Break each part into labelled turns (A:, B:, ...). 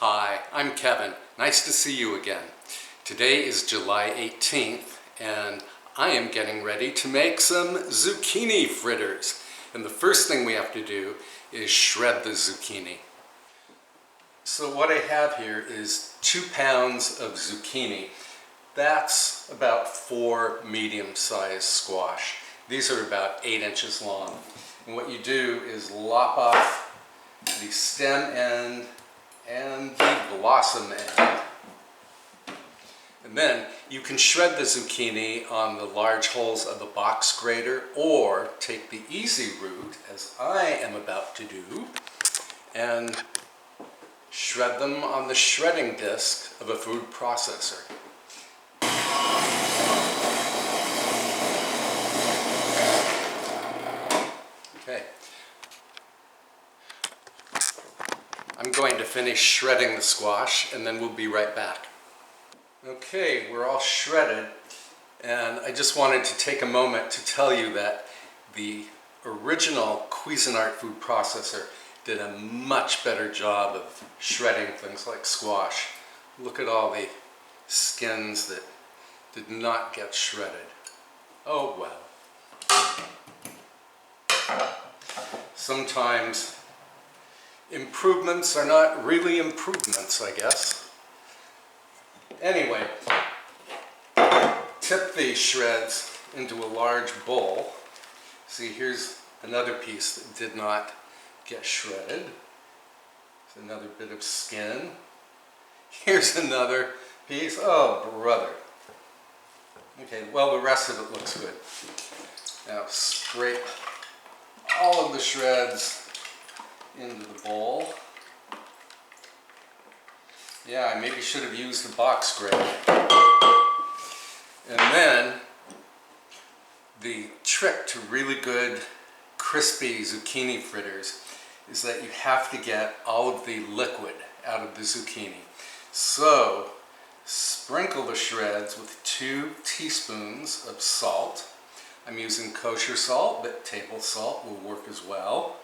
A: Hi, I'm Kevin. Nice to see you again. Today is July 18th and I am getting ready to make some zucchini fritters. And the first thing we have to do is shred the zucchini. So what I have here is 2 pounds of zucchini. That's about 4 medium-sized squash. These are about 8 inches long. And what you do is lop off the stem end and the blossom end. And then you can shred the zucchini on the large holes of the box grater, or take the easy route, as I am about to do, and shred them on the shredding disc of a food processor. Okay. I'm going to finish shredding the squash and then we'll be right back. Okay, we're all shredded, and I just wanted to take a moment to tell you that the original Cuisinart food processor did a much better job of shredding things like squash. Look at all the skins that did not get shredded. Oh well. Sometimes improvements are not really improvements, I guess. Anyway, tip these shreds into a large bowl. See, here's another piece that did not get shredded. There's another bit of skin. Here's another piece. Oh, brother. Okay, well, the rest of it looks good. Now scrape all of the shreds into the bowl. Yeah, I maybe should have used a box grater. And then the trick to really good crispy zucchini fritters is that you have to get all of the liquid out of the zucchini. So sprinkle the shreds with 2 teaspoons of salt. I'm using kosher salt, but table salt will work as well.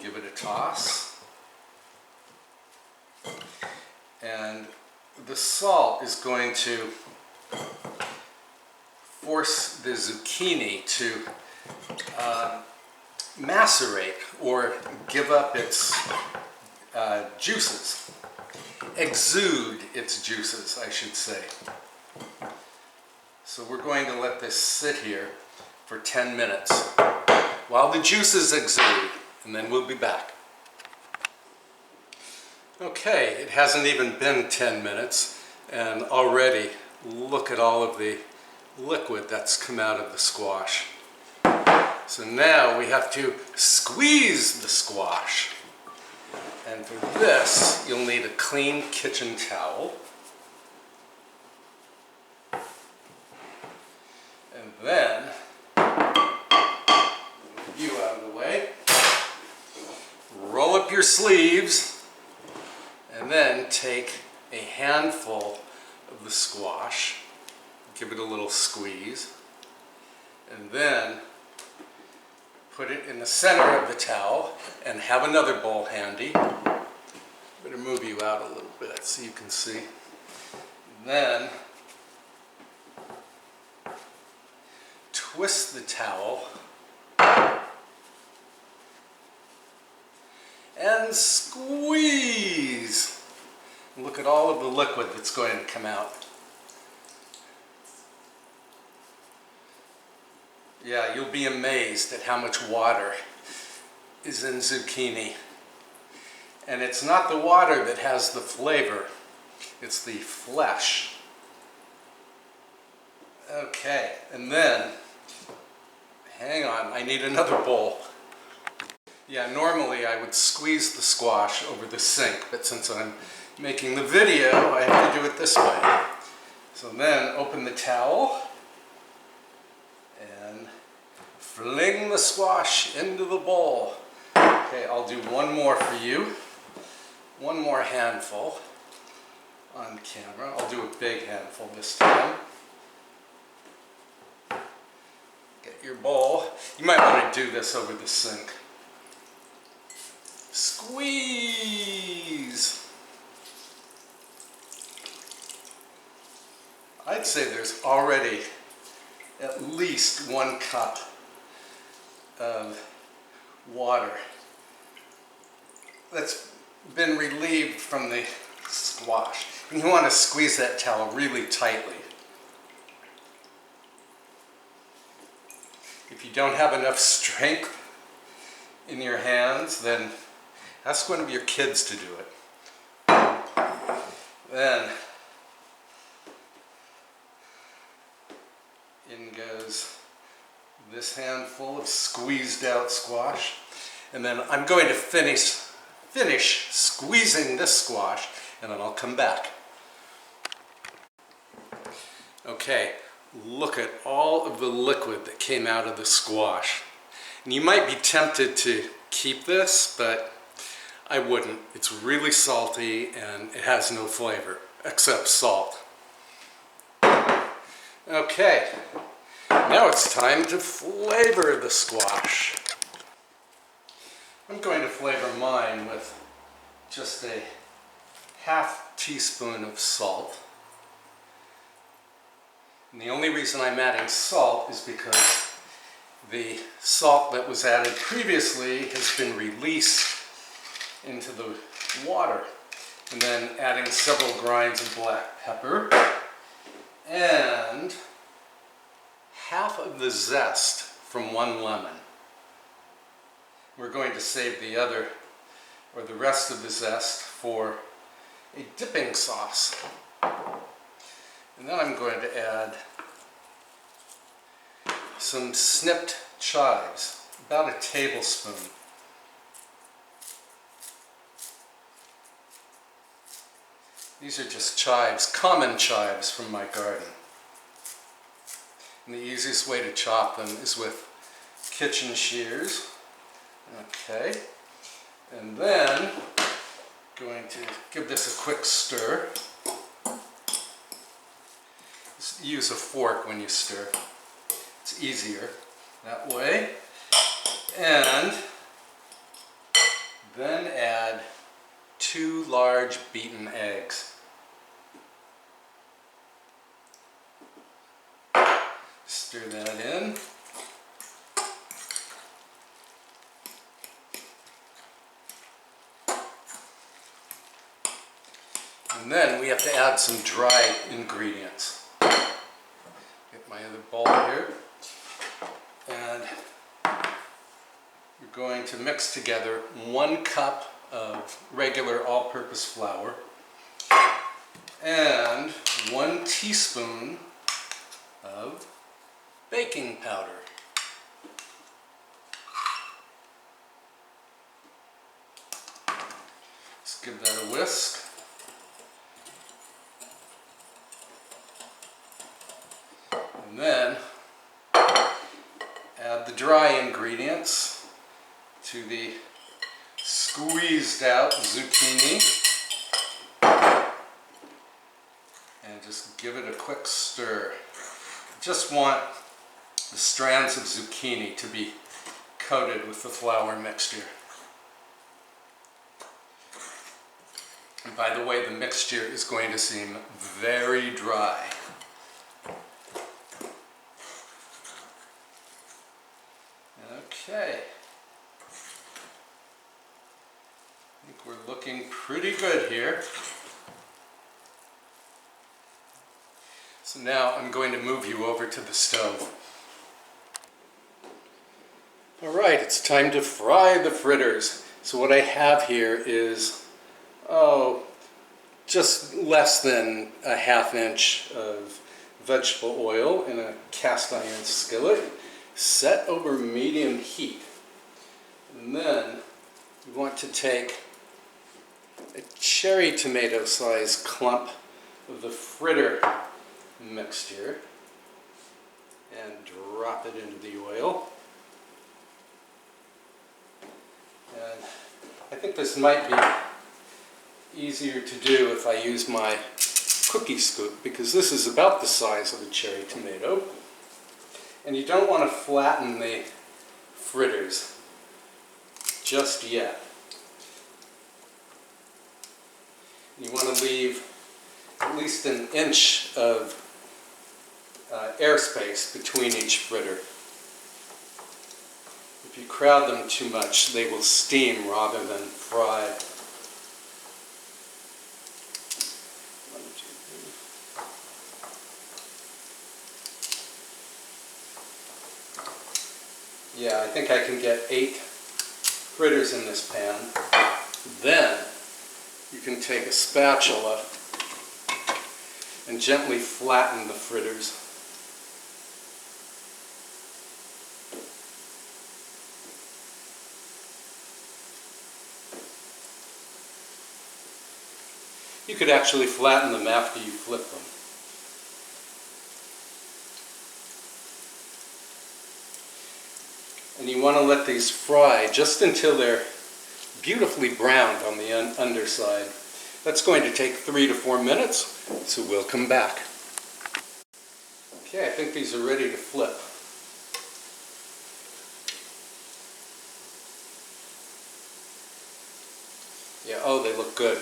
A: Give it a toss. And the salt is going to force the zucchini to macerate, or give up its juices. Exude its juices, I should say. So we're going to let this sit here for 10 minutes while the juices exude, and then we'll be back. Okay, it hasn't even been 10 minutes, and already look at all of the liquid that's come out of the squash. So now we have to squeeze the squash. And for this, you'll need a clean kitchen towel. And then, move you out of the way, roll up your sleeves, and then take a handful of the squash, give it a little squeeze, and then put it in the center of the towel and have another bowl handy. Better move you out a little bit so you can see. And then twist the towel and squeeze. Look at all of the liquid that's going to come out. Yeah, you'll be amazed at how much water is in zucchini. And it's not the water that has the flavor, it's the flesh. Okay, and then, hang on, I need another bowl. Yeah, normally I would squeeze the squash over the sink, but since I'm making the video, I have to do it this way. So then open the towel and fling the squash into the bowl. Okay, I'll do one more for you. One more handful on camera. I'll do a big handful this time. Get your bowl. You might want to do this over the sink. Squeeze! I'd say there's already at least 1 cup of water that's been relieved from the squash. And you want to squeeze that towel really tightly. If you don't have enough strength in your hands, then ask one of your kids to do it. Then in goes this handful of squeezed out squash. And then I'm going to finish squeezing this squash, and then I'll come back. Okay, look at all of the liquid that came out of the squash. And you might be tempted to keep this, but I wouldn't. It's really salty and it has no flavor except salt. Okay, now it's time to flavor the squash. I'm going to flavor mine with just a half teaspoon of salt. And the only reason I'm adding salt is because the salt that was added previously has been released into the water. And then adding several grinds of black pepper and half of the zest from 1 lemon. We're going to save the other, or the rest of the zest, for a dipping sauce. And then I'm going to add some snipped chives, about a tablespoon. These are just chives, common chives from my garden. And the easiest way to chop them is with kitchen shears. Okay, and then going to give this a quick stir. Just use a fork when you stir. It's easier that way. And then add 2 large beaten eggs. Stir that in. And then we have to add some dry ingredients. Get my other bowl here. And we're going to mix together 1 cup of regular all-purpose flour and 1 teaspoon of baking powder. Let's give that a whisk. And then add the dry ingredients to the squeezed out zucchini and just give it a quick stir. Just want the strands of zucchini to be coated with the flour mixture. And by the way, the mixture is going to seem very dry. Okay. I think we're looking pretty good here. So now I'm going to move you over to the stove. Alright, it's time to fry the fritters. So what I have here is, just less than a ½ inch of vegetable oil in a cast iron skillet, set over medium heat. And then we want to take a cherry tomato sized clump of the fritter mixture and drop it into the oil. And I think this might be easier to do if I use my cookie scoop, because this is about the size of a cherry tomato. And you don't want to flatten the fritters just yet. You want to leave at least an inch of airspace between each fritter. If you crowd them too much, they will steam rather than fry. Yeah, I think I can get 8 fritters in this pan. Then you can take a spatula and gently flatten the fritters. You could actually flatten them after you flip them. And you want to let these fry just until they're beautifully browned on the underside. That's going to take 3 to 4 minutes, so we'll come back. Okay, I think these are ready to flip. Yeah, oh, they look good.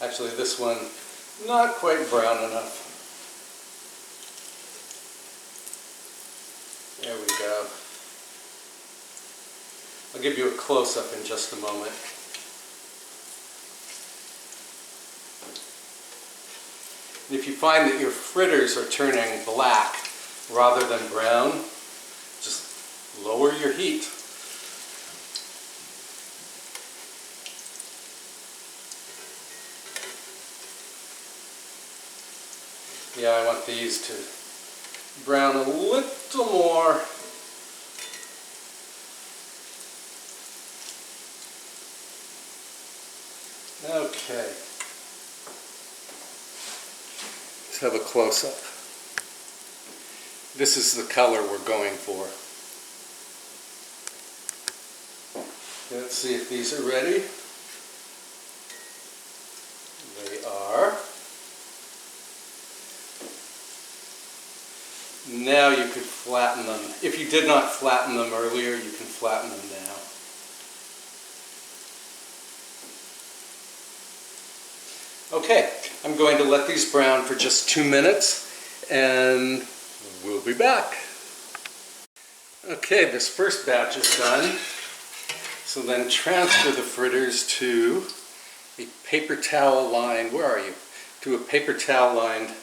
A: Actually, this one, not quite brown enough. There we go. I'll give you a close-up in just a moment. And if you find that your fritters are turning black rather than brown, just lower your heat. Yeah, I want these to brown a little more. Okay. Let's have a close-up. This is the color we're going for. Let's see if these are ready. They are. Now you could flatten them. If you did not flatten them earlier, you can flatten them now. Okay, I'm going to let these brown for just 2 minutes and we'll be back. Okay, this first batch is done. So then transfer the fritters to a paper towel lined, where are you? To a paper towel lined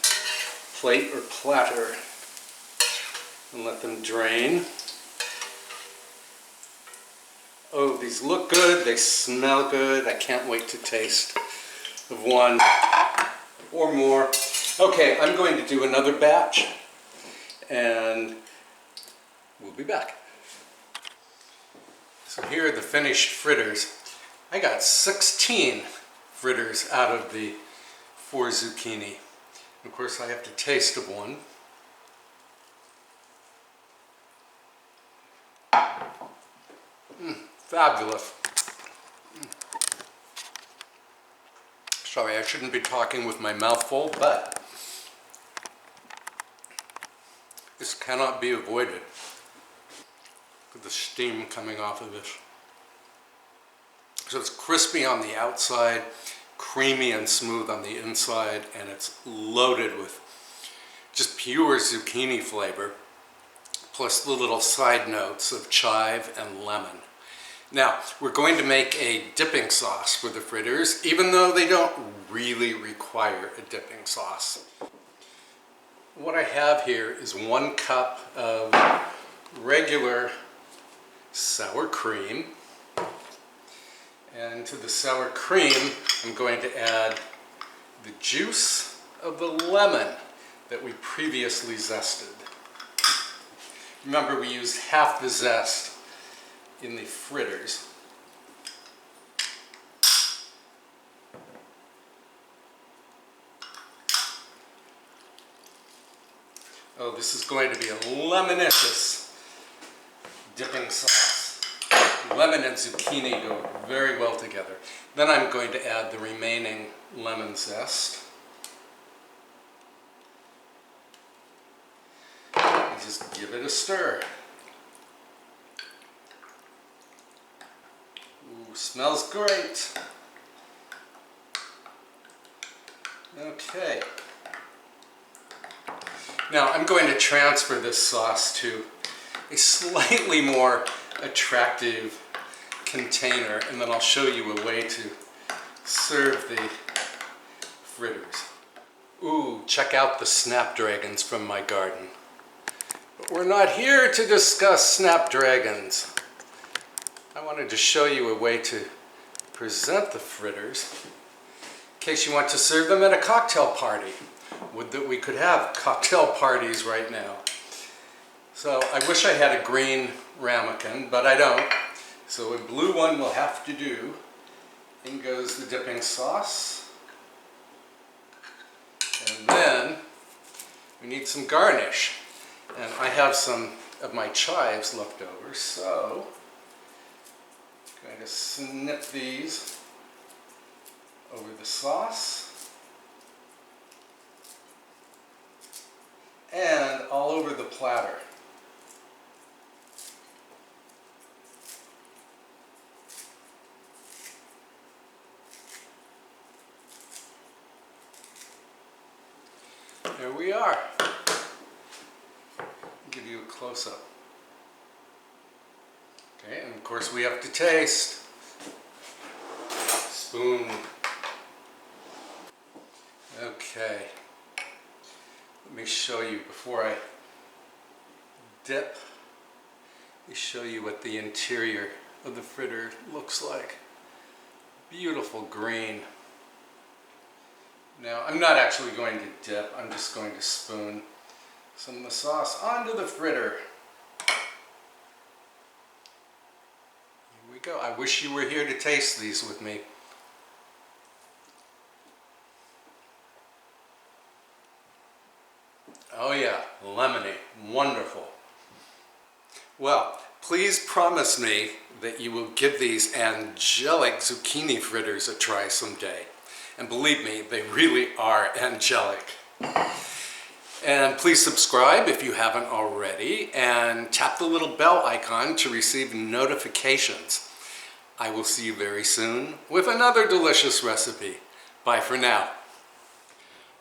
A: plate or platter. And let them drain. Oh, these look good, they smell good. I can't wait to taste of one or more. Okay, I'm going to do another batch and we'll be back. So here are the finished fritters. I got 16 fritters out of the 4 zucchini. Of course, I have to taste of one. Fabulous. Sorry, I shouldn't be talking with my mouth full, but this cannot be avoided. Look at the steam coming off of this. So it's crispy on the outside, creamy and smooth on the inside, and it's loaded with just pure zucchini flavor, plus the little side notes of chive and lemon. Now, we're going to make a dipping sauce for the fritters, even though they don't really require a dipping sauce. What I have here is 1 cup of regular sour cream. And to the sour cream, I'm going to add the juice of the lemon that we previously zested. Remember, we used half the zest in the fritters. Oh, this is going to be a lemonicious dipping sauce. Lemon and zucchini go very well together. Then I'm going to add the remaining lemon zest. And just give it a stir. Ooh, smells great. Now I'm going to transfer this sauce to a slightly more attractive container, and then I'll show you a way to serve the fritters. Ooh, check out the snapdragons from my garden. But we're not here to discuss snapdragons. I wanted to show you a way to present the fritters in case you want to serve them at a cocktail party. Would that we could have cocktail parties right now. So I wish I had a green ramekin, but I don't. So a blue one will have to do. In goes the dipping sauce. And then we need some garnish. And I have some of my chives left over, so I'm going to snip these over the sauce. And all over the platter. There we are. I'll give you a close-up. Okay, and of course we have to taste. Spoon. Okay. Let me show you before I dip. Let me show you what the interior of the fritter looks like. Beautiful green. Now, I'm not actually going to dip, I'm just going to spoon some of the sauce onto the fritter. Here we go. I wish you were here to taste these with me. Oh yeah, lemony, wonderful. Well, please promise me that you will give these angelic zucchini fritters a try someday. And believe me, they really are angelic. And please subscribe if you haven't already, and tap the little bell icon to receive notifications. I will see you very soon with another delicious recipe. Bye for now.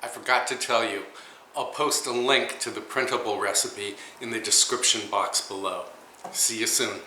A: I forgot to tell you, I'll post a link to the printable recipe in the description box below. See you soon.